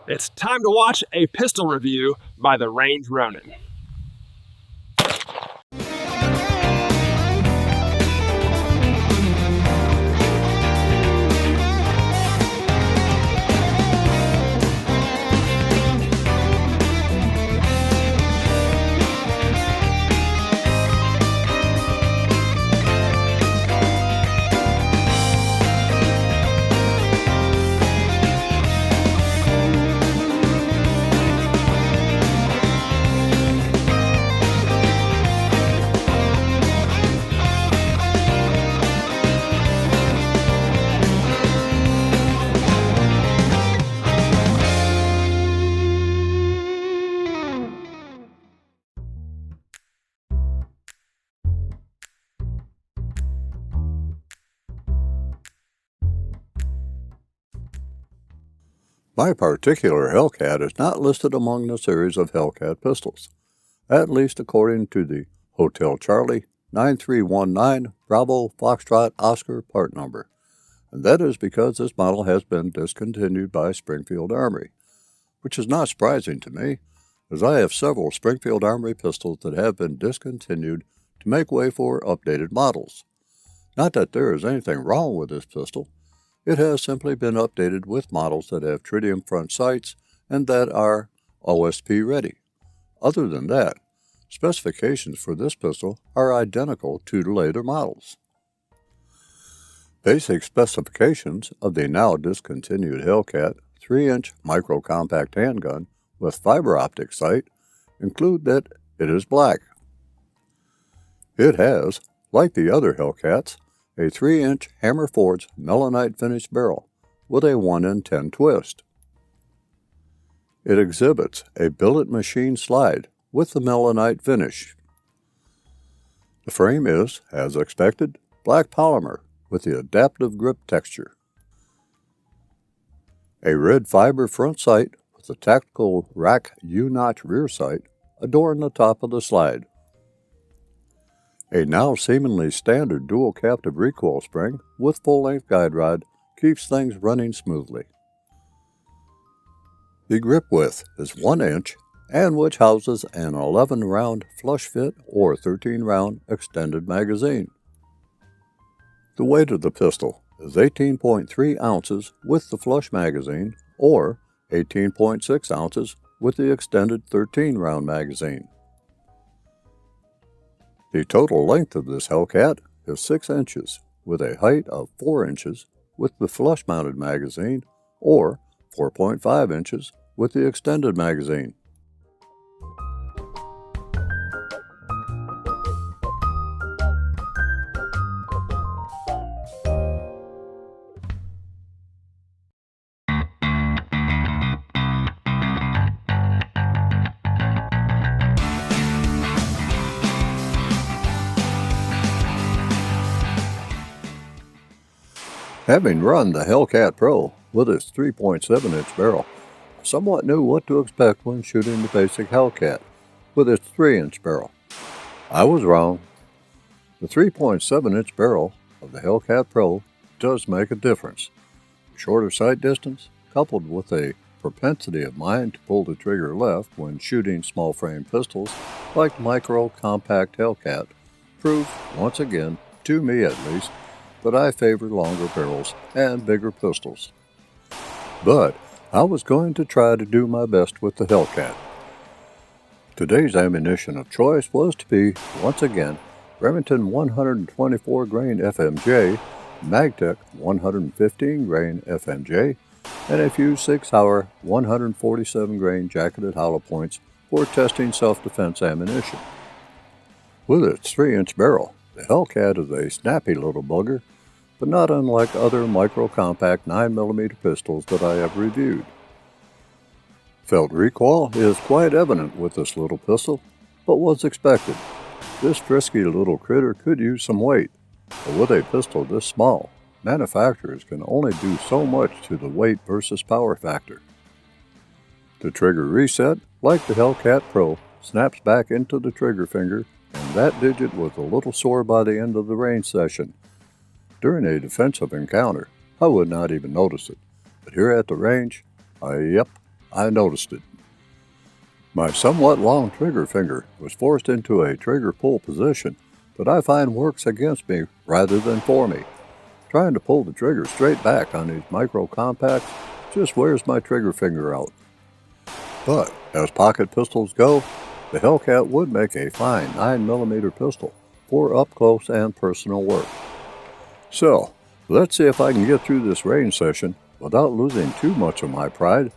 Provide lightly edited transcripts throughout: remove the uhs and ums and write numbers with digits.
It's time to watch a pistol review by the Range Ronin. My particular Hellcat is not listed among the series of Hellcat pistols, at least according to the Hotel Charlie 9319 Bravo Foxtrot Oscar part number, and that is because this model has been discontinued by Springfield Armory, which is not surprising to me, as I have several Springfield Armory pistols that have been discontinued to make way for updated models. Not that there is anything wrong with this pistol. It has simply been updated with models that have tritium front sights and that are OSP ready. Other than that, specifications for this pistol are identical to the later models. Basic specifications of the now discontinued Hellcat 3-inch micro-compact handgun with fiber optic sight include that it is black. It has, like the other Hellcats, a 3-inch hammer forged melanite finished barrel with a 1 in 10 twist. It exhibits a billet machine slide with the melanite finish. The frame is, as expected, black polymer with the adaptive grip texture. A red fiber front sight with a tactical rack U-notch rear sight adorn the top of the slide. A now seemingly standard dual captive recoil spring with full-length guide rod keeps things running smoothly. The grip width is 1 inch and which houses an 11-round flush fit or 13-round extended magazine. The weight of the pistol is 18.3 ounces with the flush magazine or 18.6 ounces with the extended 13-round magazine. The total length of this Hellcat is 6 inches, with a height of 4 inches with the flush-mounted magazine, or 4.5 inches with the extended magazine. Having run the Hellcat Pro with its 3.7-inch barrel, I somewhat knew what to expect when shooting the basic Hellcat with its 3-inch barrel. I was wrong. The 3.7-inch barrel of the Hellcat Pro does make a difference. A shorter sight distance, coupled with a propensity of mine to pull the trigger left when shooting small-frame pistols like micro-compact Hellcat, proved, once again, to me at least, that I favor longer barrels and bigger pistols. But I was going to try to do my best with the Hellcat. Today's ammunition of choice was to be, once again, Remington 124 grain FMJ, Magtech 115 grain FMJ, and a few 6-hour 147 grain jacketed hollow points for testing self-defense ammunition. With its 3-inch barrel, the Hellcat is a snappy little bugger, but not unlike other micro-compact 9mm pistols that I have reviewed. Felt recoil is quite evident with this little pistol, but was expected. This frisky little critter could use some weight, but with a pistol this small, manufacturers can only do so much to the weight versus power factor. The trigger reset, like the Hellcat Pro, snaps back into the trigger finger, and that digit was a little sore by the end of the range session. During a defensive encounter, I would not even notice it, but here at the range, I I noticed it. My somewhat long trigger finger was forced into a trigger pull position that I find works against me rather than for me. Trying to pull the trigger straight back on these micro compacts just wears my trigger finger out. But as pocket pistols go, the Hellcat would make a fine 9mm pistol for up close and personal work. So, let's see if I can get through this range session without losing too much of my pride.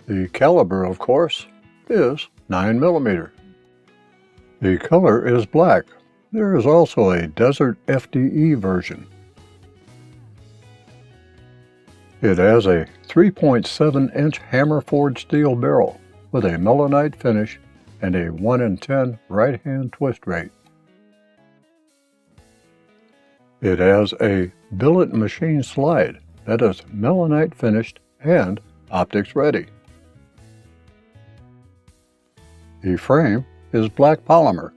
The caliber, of course, is 9mm. The color is black. There is also a Desert FDE version. It has a 3.7-inch hammer-forged steel barrel with a melanite finish and a 1 in 10 right-hand twist rate. It has a billet machine slide that is melanite finished and optics ready. The frame is black polymer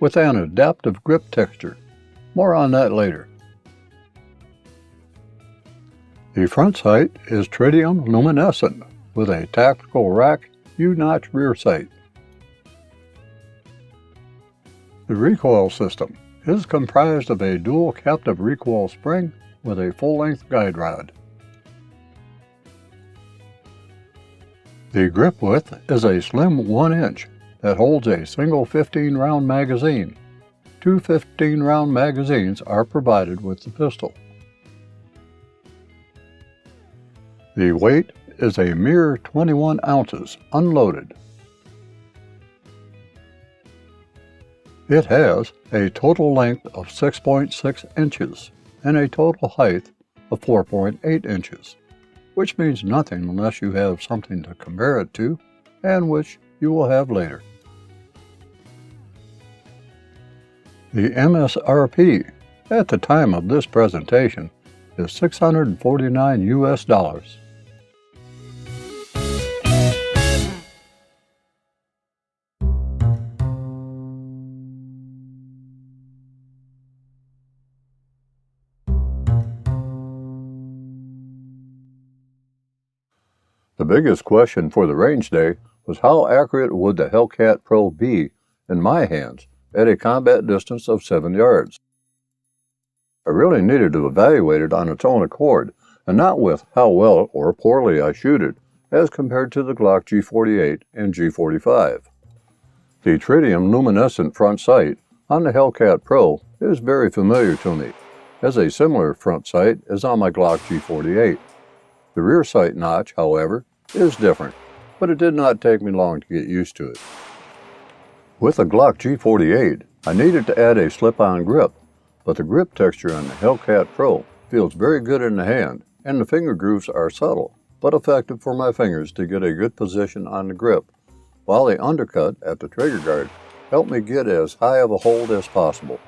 with an adaptive grip texture. More on that later. The front sight is tritium luminescent with a tactical rack U-notch rear sight. The recoil system is comprised of a dual captive recoil spring with a full-length guide rod. The grip width is a slim 1 inch that holds a single 15-round magazine. 2 15-round magazines are provided with the pistol. The weight is a mere 21 ounces unloaded. It has a total length of 6.6 inches and a total height of 4.8 inches, which means nothing unless you have something to compare it to, and which you will have later. The MSRP at the time of this presentation is $649 US. The biggest question for the range day was how accurate would the Hellcat Pro be in my hands at a combat distance of 7 yards. I really needed to evaluate it on its own accord, and not with how well or poorly I shoot it, as compared to the Glock G48 and G45. The tritium luminescent front sight on the Hellcat Pro is very familiar to me, as a similar front sight is on my Glock G48. The rear sight notch, however, is different, but it did not take me long to get used to it. With the Glock G48, I needed to add a slip-on grip, but the grip texture on the Hellcat Pro feels very good in the hand, and the finger grooves are subtle, but effective for my fingers to get a good position on the grip, while the undercut at the trigger guard helped me get as high of a hold as possible.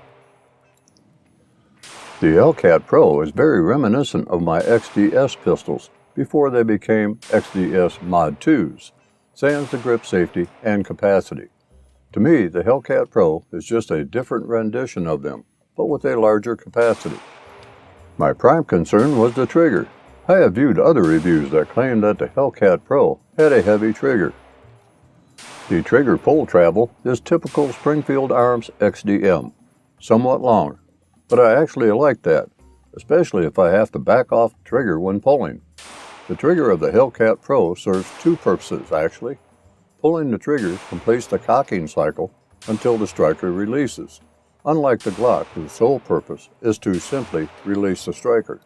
The Hellcat Pro is very reminiscent of my XDS pistols before they became XDS Mod 2s, sans the grip safety and capacity. To me, the Hellcat Pro is just a different rendition of them, but with a larger capacity. My prime concern was the trigger. I have viewed other reviews that claim that the Hellcat Pro had a heavy trigger. The trigger pull travel is typical Springfield Arms XDM, somewhat long, but I actually like that, especially if I have to back off the trigger when pulling. The trigger of the Hellcat Pro serves two purposes actually. Pulling the trigger completes the cocking cycle until the striker releases, unlike the Glock, whose sole purpose is to simply release the striker.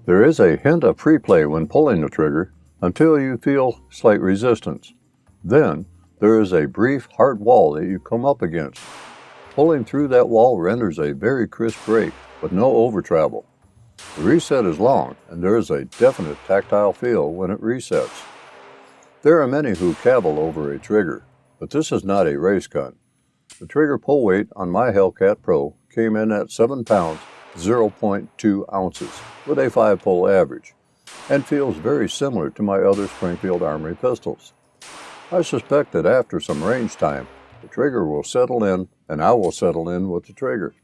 There is a hint of pre-play when pulling the trigger until you feel slight resistance. Then, there is a brief hard wall that you come up against. Pulling through that wall renders a very crisp break with no over travel. The reset is long, and there is a definite tactile feel when it resets. There are many who cavil over a trigger, but this is not a race gun. The trigger pull weight on my Hellcat Pro came in at 7 pounds, 0.2 ounces, with a 5-pull average, and feels very similar to my other Springfield Armory pistols. I suspect that after some range time, the trigger will settle in, and I will settle in with the trigger.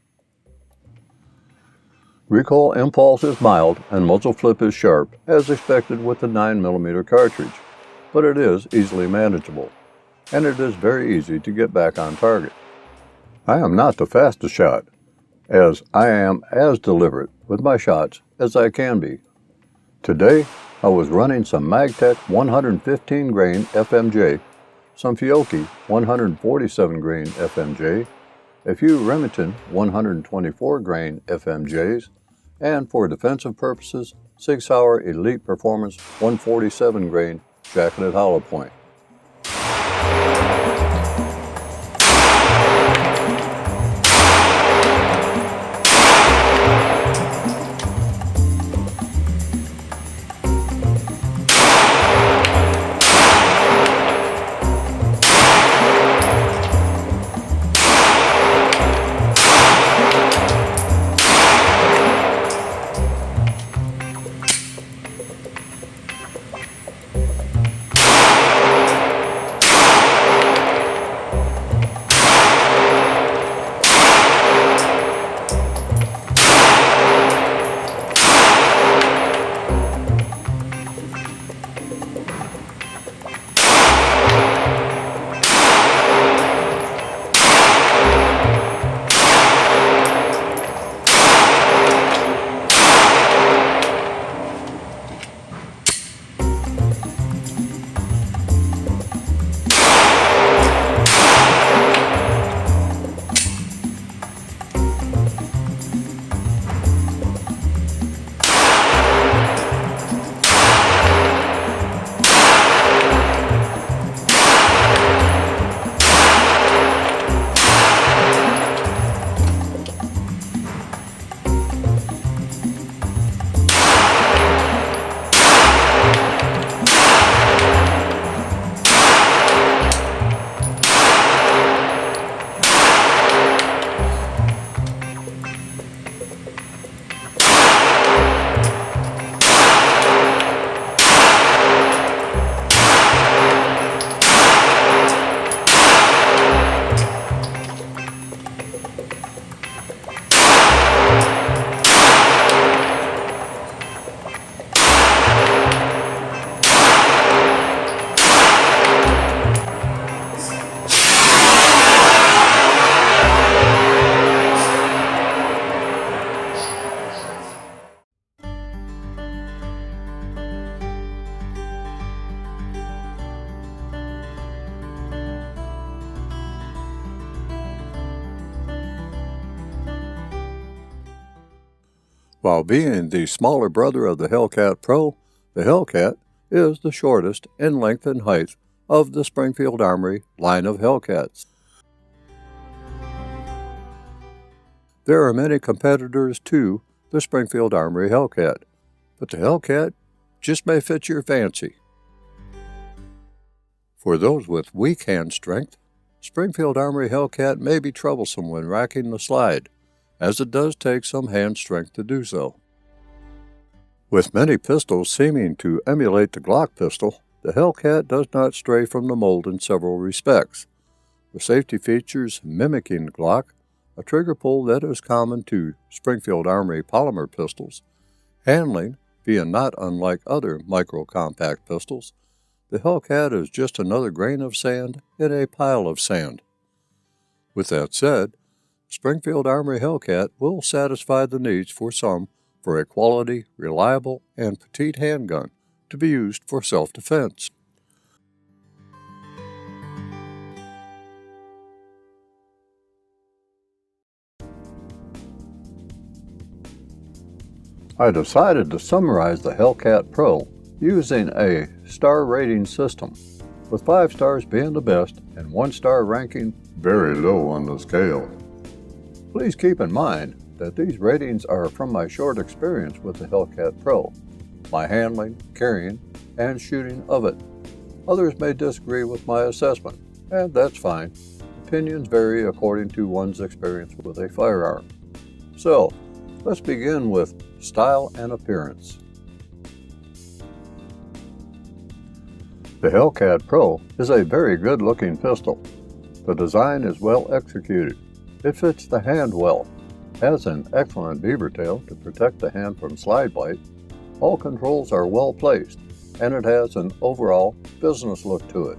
Recoil impulse is mild and muzzle flip is sharp, as expected with the 9mm cartridge, but it is easily manageable, and it is very easy to get back on target. I am not the fastest shot, as I am as deliberate with my shots as I can be. Today, I was running some Magtech 115 grain FMJ, some Fiocchi 147 grain FMJ, a few Remington 124 grain FMJs, and for defensive purposes, Sig Sauer Elite Performance 147 grain jacketed hollow point. While being the smaller brother of the Hellcat Pro, the Hellcat is the shortest in length and height of the Springfield Armory line of Hellcats. There are many competitors to the Springfield Armory Hellcat, but the Hellcat just may fit your fancy. For those with weak hand strength, Springfield Armory Hellcat may be troublesome when racking the slide, as it does take some hand strength to do so. With many pistols seeming to emulate the Glock pistol, the Hellcat does not stray from the mold in several respects. With safety features mimicking the Glock, a trigger pull that is common to Springfield Armory polymer pistols, handling being not unlike other micro-compact pistols, the Hellcat is just another grain of sand in a pile of sand. With that said, Springfield Armory Hellcat will satisfy the needs for some for a quality, reliable, and petite handgun to be used for self-defense. I decided to summarize the Hellcat Pro using a star rating system, with 5 stars being the best and 1 star ranking very low on the scale. Please keep in mind that these ratings are from my short experience with the Hellcat Pro, my handling, carrying, and shooting of it. Others may disagree with my assessment, and that's fine. Opinions vary according to one's experience with a firearm. So, let's begin with style and appearance. The Hellcat Pro is a very good-looking pistol. The design is well executed. It fits the hand well, has an excellent beaver tail to protect the hand from slide bite. All controls are well placed, and it has an overall business look to it.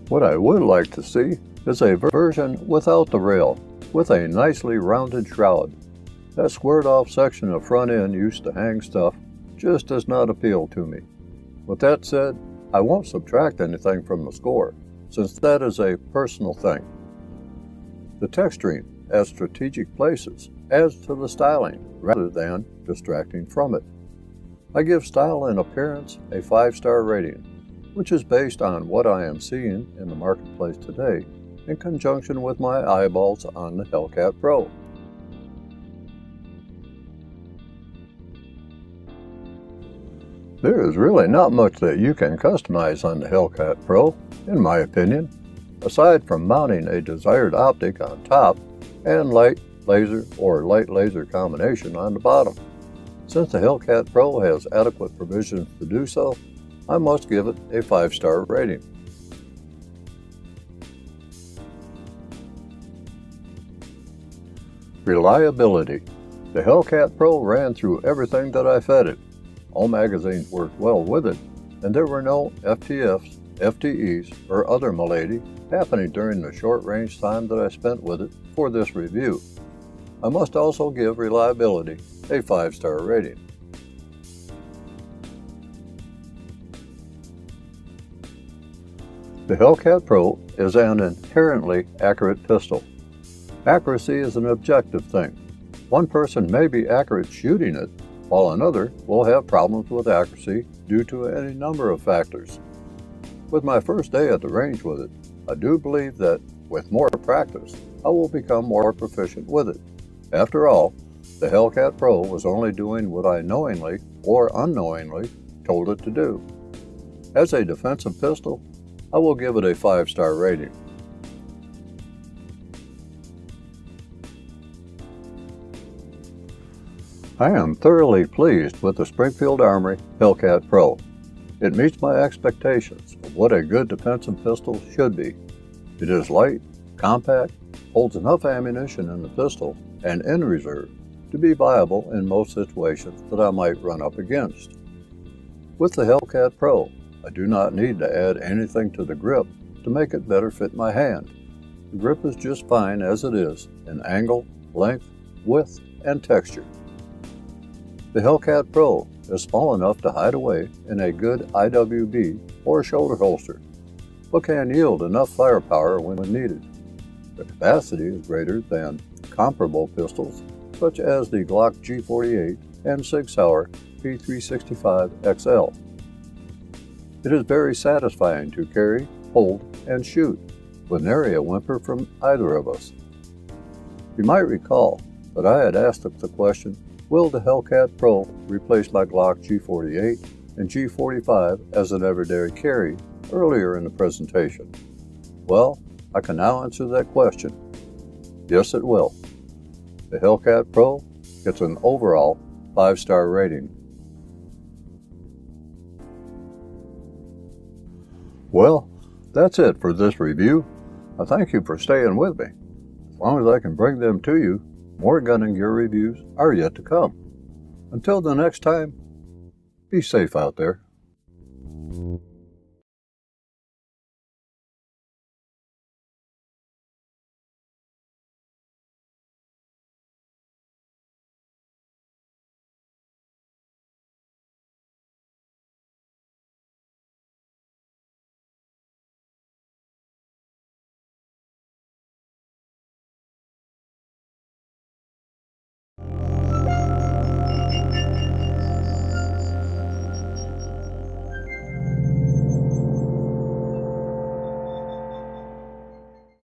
What I would like to see is a version without the rail, with a nicely rounded shroud. That squared-off section of front end used to hang stuff just does not appeal to me. With that said, I won't subtract anything from the score, since that is a personal thing. The texturing at strategic places adds to the styling rather than distracting from it. I give style and appearance a 5-star rating, which is based on what I am seeing in the marketplace today in conjunction with my eyeballs on the Hellcat Pro. There is really not much that you can customize on the Hellcat Pro, in my opinion, aside from mounting a desired optic on top and light laser or light laser combination on the bottom. Since the Hellcat Pro has adequate provisions to do so, I must give it a 5-star rating. Reliability. The Hellcat Pro ran through everything that I fed it. All magazines worked well with it, and there were no FTFs, FTEs, or other malady happening during the short range time that I spent with it for this review. I must also give reliability a 5-star rating. The Hellcat Pro is an inherently accurate pistol. Accuracy is an objective thing. One person may be accurate shooting it, while another will have problems with accuracy due to any number of factors. With my first day at the range with it, I do believe that with more practice, I will become more proficient with it. After all, the Hellcat Pro was only doing what I knowingly or unknowingly told it to do. As a defensive pistol, I will give it a 5-star rating. I am thoroughly pleased with the Springfield Armory Hellcat Pro. It meets my expectations of what a good defensive pistol should be. It is light, compact, holds enough ammunition in the pistol and in reserve to be viable in most situations that I might run up against. With the Hellcat Pro, I do not need to add anything to the grip to make it better fit my hand. The grip is just fine as it is in angle, length, width, and texture. The Hellcat Pro is small enough to hide away in a good IWB or shoulder holster, but can yield enough firepower when needed. The capacity is greater than comparable pistols such as the Glock G48 and Sig Sauer P365XL. It is very satisfying to carry, hold, and shoot, with nary a whimper from either of us. You might recall that I had asked the question, will the Hellcat Pro replace my Glock G48 and G45 as an everyday carry earlier in the presentation? Well, I can now answer that question. Yes, it will. The Hellcat Pro gets an overall 5-star rating. Well, that's it for this review. I thank you for staying with me. As long as I can bring them to you, more gun and gear reviews are yet to come. Until the next time, be safe out there.